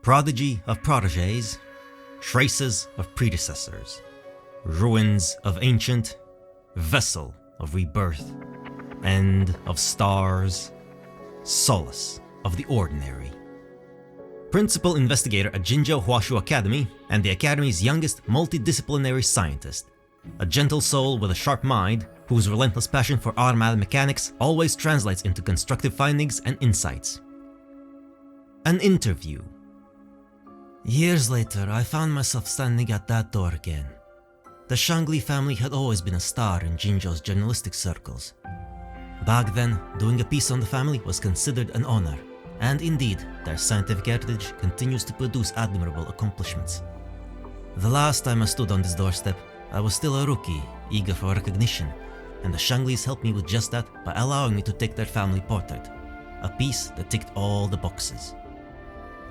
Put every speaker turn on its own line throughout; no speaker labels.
Prodigy of protégés, traces of predecessors, ruins of ancient, vessel of rebirth, end of stars, solace of the ordinary. Principal investigator at Jinzhou Huashu Academy and the Academy's youngest multidisciplinary scientist. A gentle soul with a sharp mind whose relentless passion for automatic mechanics always translates into constructive findings and insights. An interview. Years later, I found myself standing at that door again. The Xiangli family had always been a star in Jinzhou's journalistic circles. Back then, doing a piece on the family was considered an honor, and indeed, their scientific heritage continues to produce admirable accomplishments. The last time I stood on this doorstep, I was still a rookie, eager for recognition, and the Xianglis helped me with just that by allowing me to take their family portrait, a piece that ticked all the boxes.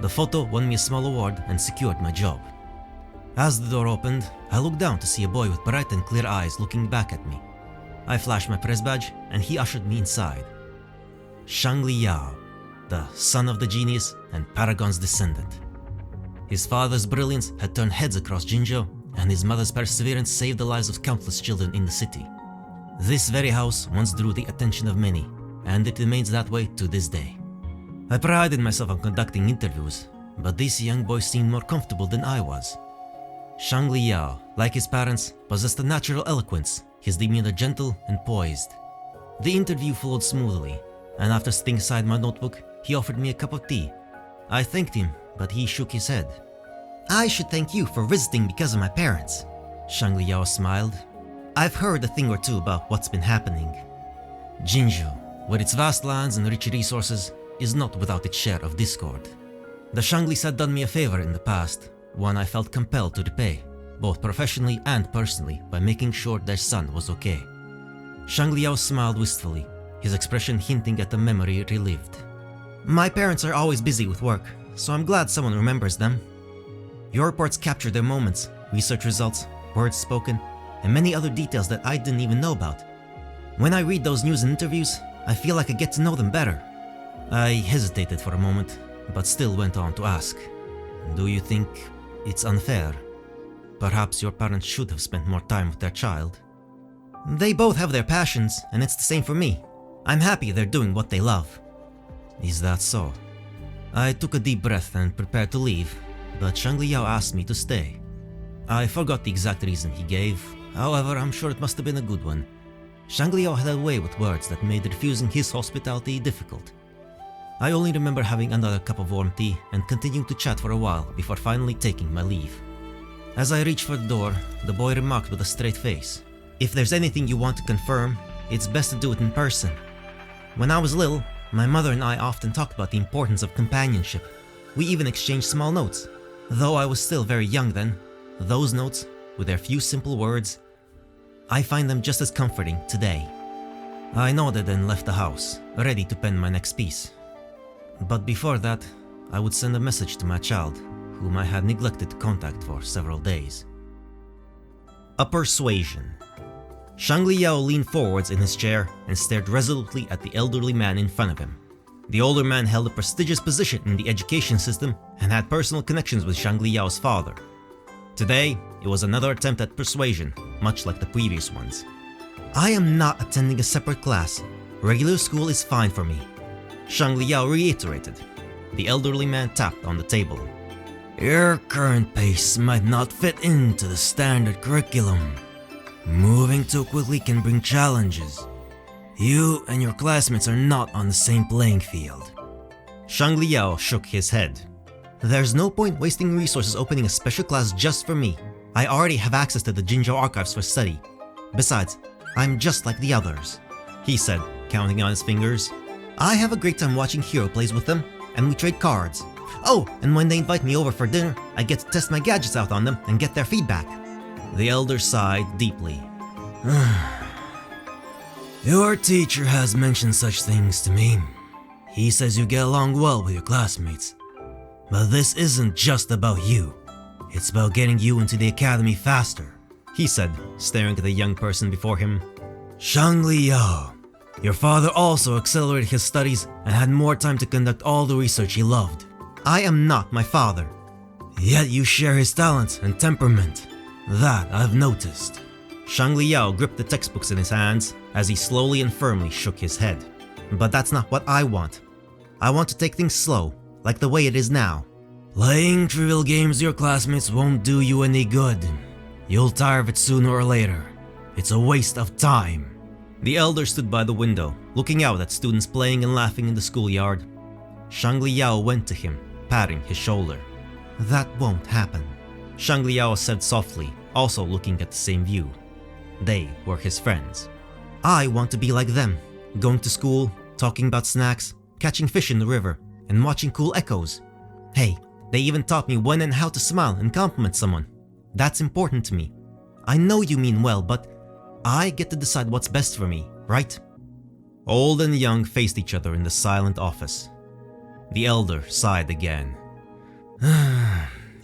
The photo won me a small award and secured my job. As the door opened, I looked down to see a boy with bright and clear eyes looking back at me. I flashed my press badge and he ushered me inside. Xiangli Yao, the son of the genius and Paragon's descendant. His father's brilliance had turned heads across Jinzhou, and his mother's perseverance saved the lives of countless children in the city. This very house once drew the attention of many, and it remains that way to this day. I prided myself on conducting interviews, but this young boy seemed more comfortable than I was. Xiangli Yao, like his parents, possessed a natural eloquence, his demeanor gentle and poised. The interview flowed smoothly, and after setting aside my notebook, he offered me a cup of tea. I thanked him, but he shook his head. I should thank you for visiting because of my parents. Xiangli Yao smiled. I've heard a thing or two about what's been happening. Jinzhou, with its vast lands and rich resources, is not without its share of discord. The Xianglis had done me a favor in the past, one I felt compelled to repay, both professionally and personally, by making sure their son was okay. Xiangli Yao smiled wistfully, his expression hinting at a memory relived. My parents are always busy with work, so I'm glad someone remembers them. Your reports capture their moments, research results, words spoken, and many other details that I didn't even know about. When I read those news and interviews, I feel like I get to know them better. I hesitated for a moment, but still went on to ask, do you think it's unfair? Perhaps your parents should have spent more time with their child. They both have their passions, and it's the same for me. I'm happy they're doing what they love. Is that so? I took a deep breath and prepared to leave, but Xiangli Yao asked me to stay. I forgot the exact reason he gave, however, I'm sure it must have been a good one. Xiangli Yao had a way with words that made refusing his hospitality difficult. I only remember having another cup of warm tea and continuing to chat for a while before finally taking my leave. As I reached for the door, the boy remarked with a straight face, "If there's anything you want to confirm, it's best to do it in person." When I was little, my mother and I often talked about the importance of companionship. We even exchanged small notes. Though I was still very young then, those notes, with their few simple words, I find them just as comforting today. I nodded and left the house, ready to pen my next piece. But before that, I would send a message to my child, whom I had neglected to contact for several days. A persuasion. Xiangli Yao leaned forwards in his chair and stared resolutely at the elderly man in front of him. The older man held a prestigious position in the education system and had personal connections with Xiangli Yao's father. Today, it was another attempt at persuasion, much like the previous ones. I am not attending a separate class. Regular school is fine for me, Xiangli Yao reiterated. The elderly man tapped on the table. Your current pace might not fit into the standard curriculum. Moving too quickly can bring challenges. You and your classmates are not on the same playing field. Xiangli Yao shook his head. There's no point wasting resources opening a special class just for me. I already have access to the Jinzhou archives for study. Besides, I'm just like the others, he said, counting on his fingers. I have a great time watching hero plays with them, and we trade cards. Oh, and when they invite me over for dinner, I get to test my gadgets out on them and get their feedback. The elder sighed deeply. Your teacher has mentioned such things to me. He says you get along well with your classmates. But this isn't just about you. It's about getting you into the academy faster, he said, staring at the young person before him. Xiangli Yao, your father also accelerated his studies and had more time to conduct all the research he loved. I am not my father. Yet you share his talent and temperament. That I've noticed. Xiangli Yao gripped the textbooks in his hands as he slowly and firmly shook his head. But that's not what I want. I want to take things slow, like the way it is now. Playing trivial games with your classmates won't do you any good. You'll tire of it sooner or later. It's a waste of time. The elder stood by the window, looking out at students playing and laughing in the schoolyard. Xiangli Yao went to him, patting his shoulder. That won't happen, Xiangli Yao said softly, also looking at the same view. They were his friends. I want to be like them, going to school, talking about snacks, catching fish in the river, and watching cool echoes. Hey, they even taught me when and how to smile and compliment someone. That's important to me. I know you mean well, but I get to decide what's best for me, right? Old and young faced each other in the silent office. The elder sighed again.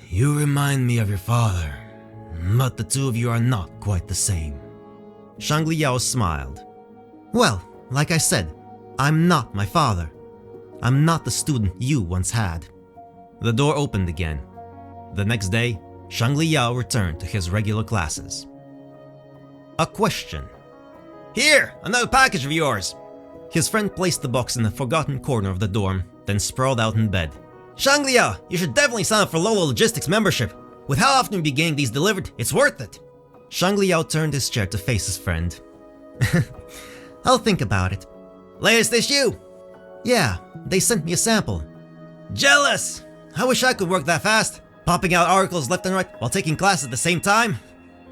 You remind me of your father, but the two of you are not quite the same. Xiangli Yao smiled. Well, like I said, I'm not my father. I'm not the student you once had. The door opened again. The next day, Xiangli Yao returned to his regular classes. A question. Here, another package of yours. His friend placed the box in a forgotten corner of the dorm, then sprawled out in bed. Xiangli Yao, you should definitely sign up for Lolo Logistics membership. With how often you be getting these delivered, it's worth it. Xiangli Yao turned his chair to face his friend. I'll think about it. Latest issue? Yeah, they sent me a sample. Jealous! I wish I could work that fast, popping out articles left and right while taking class at the same time.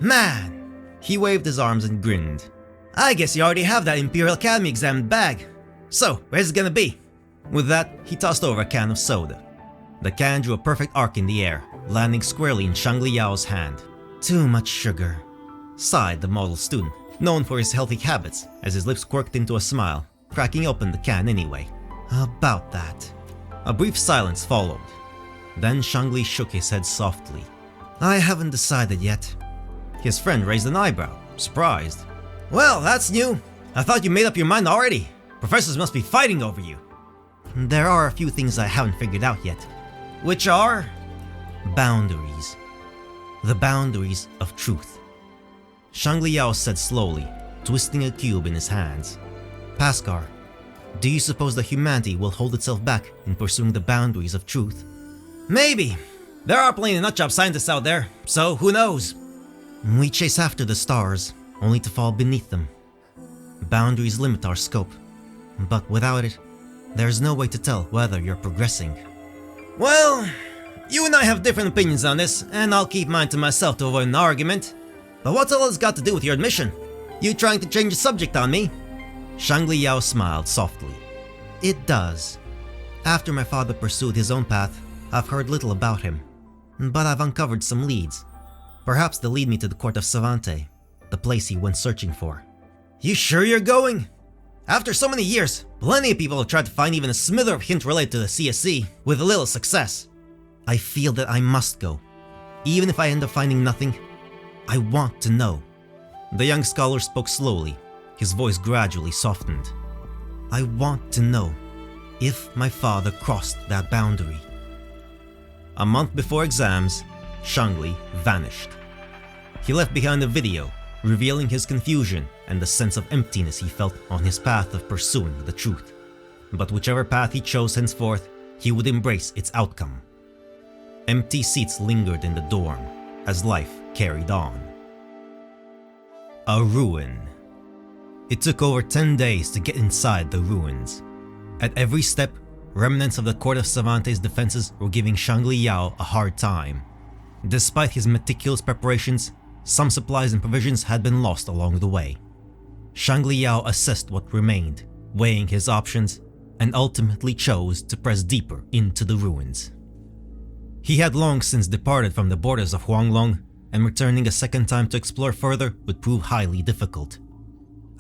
Man! He waved his arms and grinned. I guess you already have that Imperial Academy exam in the bag. So, where's it gonna be? With that, he tossed over a can of soda. The can drew a perfect arc in the air, landing squarely in Xiangli Yao's hand. Too much sugar, sighed the model student, known for his healthy habits, as his lips quirked into a smile, cracking open the can anyway. About that. A brief silence followed. Then Xiangli shook his head softly. I haven't decided yet. His friend raised an eyebrow, surprised. Well, that's new. I thought you made up your mind already. Professors must be fighting over you. There are a few things I haven't figured out yet. Which are? Boundaries. The boundaries of truth. Xiangli Yao said slowly, twisting a cube in his hands. Paskar, do you suppose that humanity will hold itself back in pursuing the boundaries of truth? Maybe. There are plenty of nutjob scientists out there, so who knows? We chase after the stars, only to fall beneath them. Boundaries limit our scope, but without it, there's no way to tell whether you're progressing. Well, you and I have different opinions on this, and I'll keep mine to myself to avoid an argument. But what's all this got to do with your admission? You trying to change the subject on me? Xiangli Yao smiled softly. It does. After my father pursued his own path, I've heard little about him. But I've uncovered some leads. Perhaps they'll lead me to the court of Savante, the place he went searching for. You sure you're going? After so many years, plenty of people have tried to find even a smither of hint related to the CSC, with little success. I feel that I must go. Even if I end up finding nothing, I want to know. The young scholar spoke slowly, his voice gradually softened. I want to know if my father crossed that boundary. A month before exams, Xiangli vanished. He left behind a video, revealing his confusion and the sense of emptiness he felt on his path of pursuing the truth. But whichever path he chose henceforth, he would embrace its outcome. Empty seats lingered in the dorm as life carried on. A ruin. It took over 10 days to get inside the ruins. At every step, remnants of the court of Savante's defenses were giving Xiangli Yao a hard time. Despite his meticulous preparations, some supplies and provisions had been lost along the way. Xiangli Yao assessed what remained, weighing his options, and ultimately chose to press deeper into the ruins. He had long since departed from the borders of Huanglong, and returning a second time to explore further would prove highly difficult.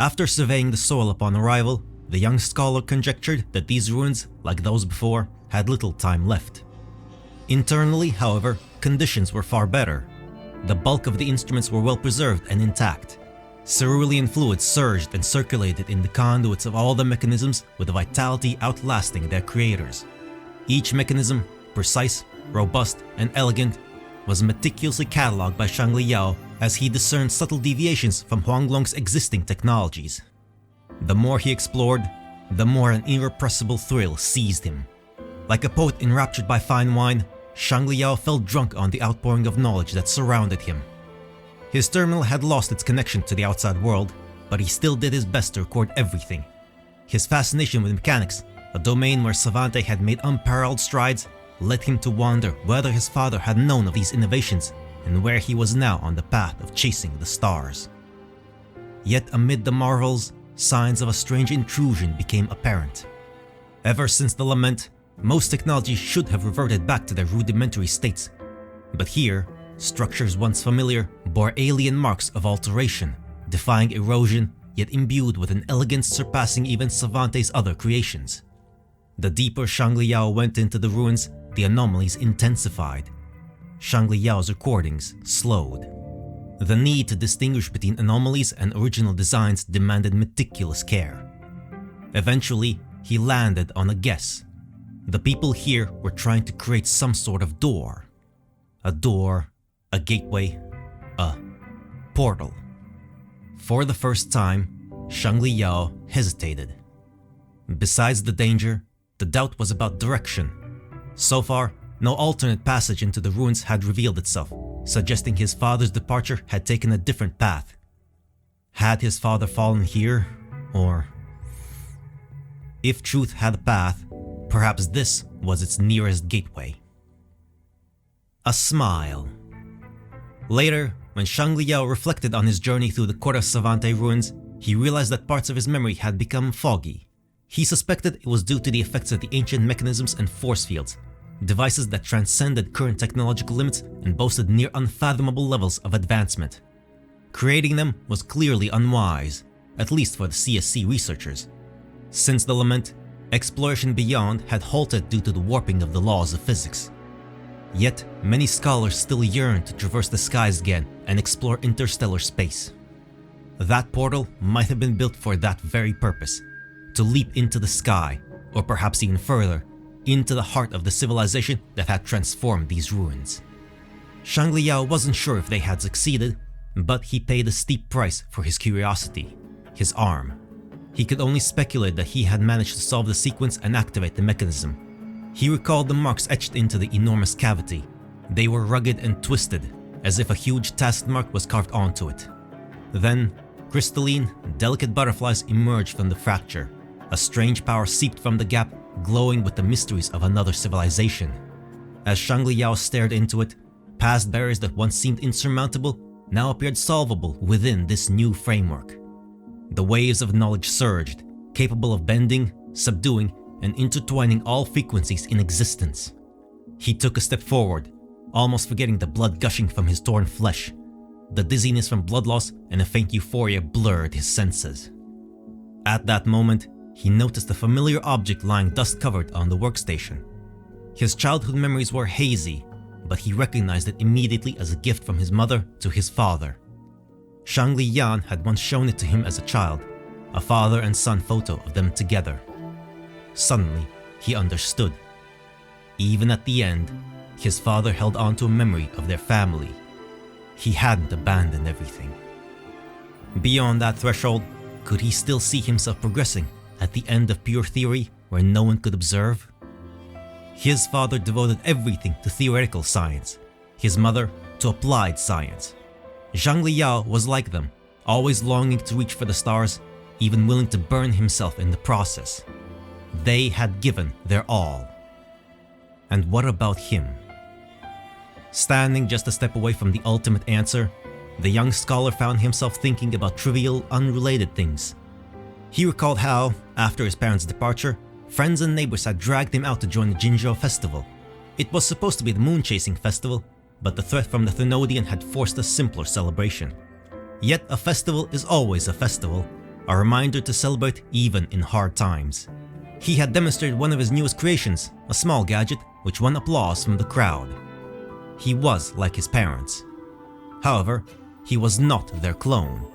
After surveying the soil upon arrival, the young scholar conjectured that these ruins, like those before, had little time left. Internally, however, conditions were far better. The bulk of the instruments were well preserved and intact. Cerulean fluid surged and circulated in the conduits of all the mechanisms with a vitality outlasting their creators. Each mechanism precise, robust, and elegant, was meticulously catalogued by Xiangli Yao as he discerned subtle deviations from Huanglong's existing technologies. The more he explored, the more an irrepressible thrill seized him. Like a poet enraptured by fine wine, Xiangli Yao felt drunk on the outpouring of knowledge that surrounded him. His terminal had lost its connection to the outside world, but he still did his best to record everything. His fascination with mechanics, a domain where Savante had made unparalleled strides, led him to wonder whether his father had known of these innovations and where he was now on the path of chasing the stars. Yet amid the marvels, signs of a strange intrusion became apparent. Ever since the lament, most technologies should have reverted back to their rudimentary states. But here, structures once familiar bore alien marks of alteration, defying erosion, yet imbued with an elegance surpassing even Savante's other creations. The deeper Xiangli Yao went into the ruins, the anomalies intensified. Xiangli Yao's recordings slowed. The need to distinguish between anomalies and original designs demanded meticulous care. Eventually, he landed on a guess. The people here were trying to create some sort of door. A door, a gateway, a portal. For the first time, Xiangli Yao hesitated. Besides the danger, the doubt was about direction. So far, no alternate passage into the ruins had revealed itself, suggesting his father's departure had taken a different path. Had his father fallen here, or... If truth had a path, perhaps this was its nearest gateway. A smile. Later, when Xiangli Yao reflected on his journey through the Cora Savante ruins, he realized that parts of his memory had become foggy. He suspected it was due to the effects of the ancient mechanisms and force fields, devices that transcended current technological limits and boasted near unfathomable levels of advancement. Creating them was clearly unwise, at least for the CSC researchers. Since the lament, exploration beyond had halted due to the warping of the laws of physics. Yet, many scholars still yearned to traverse the skies again and explore interstellar space. That portal might have been built for that very purpose, to leap into the sky, or perhaps even further, into the heart of the civilization that had transformed these ruins. Xiangli Yao wasn't sure if they had succeeded, but he paid a steep price for his curiosity, his arm. He could only speculate that he had managed to solve the sequence and activate the mechanism. He recalled the marks etched into the enormous cavity. They were rugged and twisted, as if a huge task mark was carved onto it. Then, crystalline, delicate butterflies emerged from the fracture. A strange power seeped from the gap, glowing with the mysteries of another civilization. As Xiangli Yao stared into it, past barriers that once seemed insurmountable now appeared solvable within this new framework. The waves of knowledge surged, capable of bending, subduing, and intertwining all frequencies in existence. He took a step forward, almost forgetting the blood gushing from his torn flesh. The dizziness from blood loss and a faint euphoria blurred his senses. At that moment, he noticed a familiar object lying dust-covered on the workstation. His childhood memories were hazy, but he recognized it immediately as a gift from his mother to his father. Xiangli Yan had once shown it to him as a child, a father and son photo of them together. Suddenly, he understood. Even at the end, his father held on to a memory of their family. He hadn't abandoned everything. Beyond that threshold, could he still see himself progressing at the end of pure theory where no one could observe? His father devoted everything to theoretical science, his mother to applied science. Xiangli Yao was like them, always longing to reach for the stars, even willing to burn himself in the process. They had given their all. And what about him? Standing just a step away from the ultimate answer, the young scholar found himself thinking about trivial, unrelated things. He recalled how, after his parents' departure, friends and neighbors had dragged him out to join the Jinzhou festival. It was supposed to be the moon-chasing festival, but the threat from the Thenodian had forced a simpler celebration. Yet a festival is always a festival, a reminder to celebrate even in hard times. He had demonstrated one of his newest creations, a small gadget, which won applause from the crowd. He was like his parents. However, he was not their clone.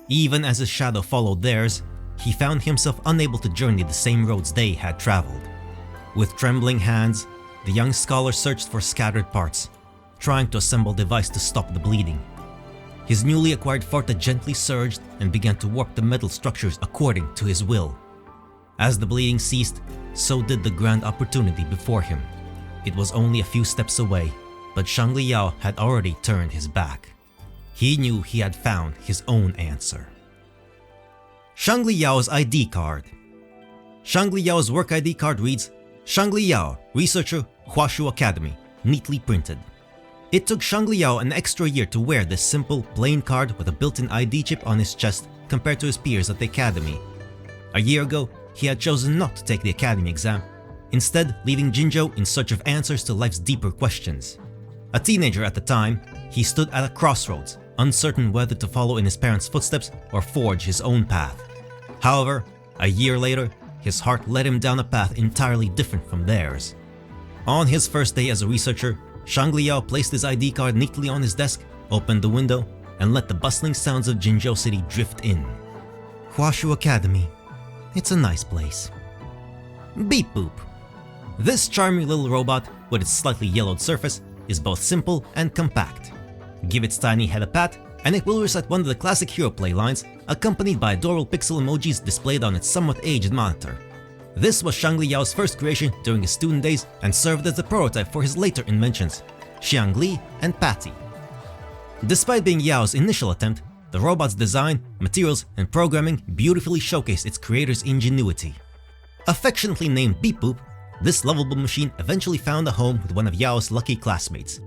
Even as his shadow followed theirs, he found himself unable to journey the same roads they had traveled. With trembling hands, the young scholar searched for scattered parts, trying to assemble a device to stop the bleeding. His newly acquired Forte gently surged and began to warp the metal structures according to his will. As the bleeding ceased, so did the grand opportunity before him. It was only a few steps away, but Xiangli Yao had already turned his back. He knew he had found his own answer. Xiangli Yao's ID card. Xiangli Yao's work ID card reads, Xiangli Yao, researcher, Huashu Academy, neatly printed. It took Xiangli Yao an extra year to wear this simple, plain card with a built-in ID chip on his chest compared to his peers at the academy. A year ago, he had chosen not to take the academy exam, instead leaving Jinzhou in search of answers to life's deeper questions. A teenager at the time, he stood at a crossroads, uncertain whether to follow in his parents' footsteps or forge his own path. However, a year later, his heart led him down a path entirely different from theirs. On his first day as a researcher, Xiangli Yao placed his ID card neatly on his desk, opened the window, and let the bustling sounds of Jinzhou City drift in. Huashu Academy. It's a nice place. Beep Boop. This charming little robot, with its slightly yellowed surface, is both simple and compact. Give its tiny head a pat, and it will recite one of the classic Hero Play lines, accompanied by adorable pixel emojis displayed on its somewhat aged monitor. This was Xiangli Yao's first creation during his student days and served as the prototype for his later inventions, Xiangli and Patty. Despite being Yao's initial attempt, the robot's design, materials, and programming beautifully showcased its creator's ingenuity. Affectionately named Beep Boop, this lovable machine eventually found a home with one of Yao's lucky classmates.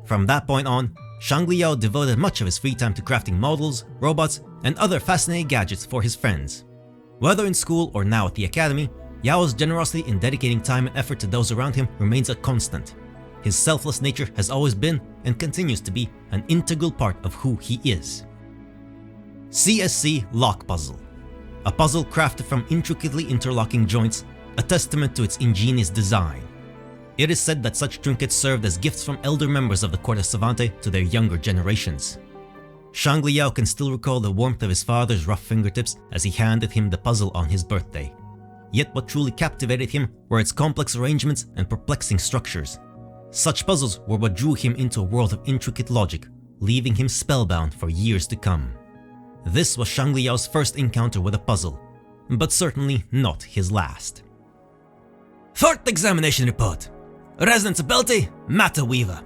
From that point on, Xiangli Yao devoted much of his free time to crafting models, robots, and other fascinating gadgets for his friends. Whether in school or now at the academy, Yao's generosity in dedicating time and effort to those around him remains a constant. His selfless nature has always been, and continues to be, an integral part of who he is. CSC Lock Puzzle. A puzzle crafted from intricately interlocking joints, a testament to its ingenious design. It is said that such trinkets served as gifts from elder members of the court of Savante to their younger generations. Xiangli Yao can still recall the warmth of his father's rough fingertips as he handed him the puzzle on his birthday. Yet what truly captivated him were its complex arrangements and perplexing structures. Such puzzles were what drew him into a world of intricate logic, leaving him spellbound for years to come. This was Xiangli Yao's first encounter with a puzzle, but certainly not his last. Forte Examination Report. Residence Ability, Matter Weaver.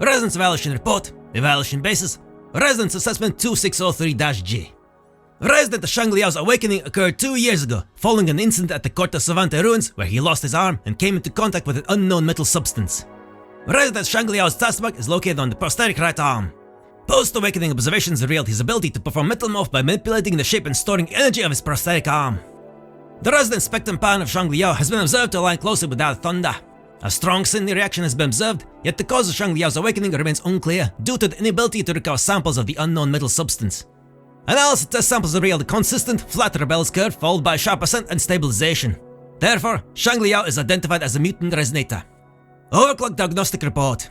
Residence Evaluation Report, Evaluation Basis, Residence Assessment 2603-G. Resident Xiangli Yao's awakening occurred 2 years ago, following an incident at the Court of Savante ruins where he lost his arm and came into contact with an unknown metal substance. Resident Xiangli Yao's taskmark is located on the prosthetic right arm. Post-awakening observations revealed his ability to perform metal morph by manipulating the shape and storing energy of his prosthetic arm. The resident spectrum pattern of Xiangli Yao has been observed to align closely with that of thunder. A strong Sydney reaction has been observed, yet the cause of Xiangli Yao's awakening remains unclear due to the inability to recover samples of the unknown metal substance. Analysis of test samples revealed a consistent, flat rebels curve followed by a sharp ascent and stabilization. Therefore, Xiangli Yao is identified as a mutant resonator. Overclock Diagnostic Report.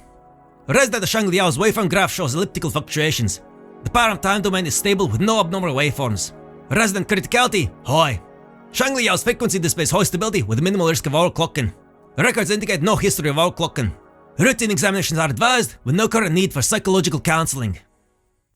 Resident Xiangli Yao's waveform graph shows elliptical fluctuations. The param time domain is stable with no abnormal waveforms. Resident Criticality, high. Xiangli Yao's frequency displays high stability with minimal risk of overclocking. Records indicate no history of overclocking. Routine examinations are advised with no current need for psychological counseling.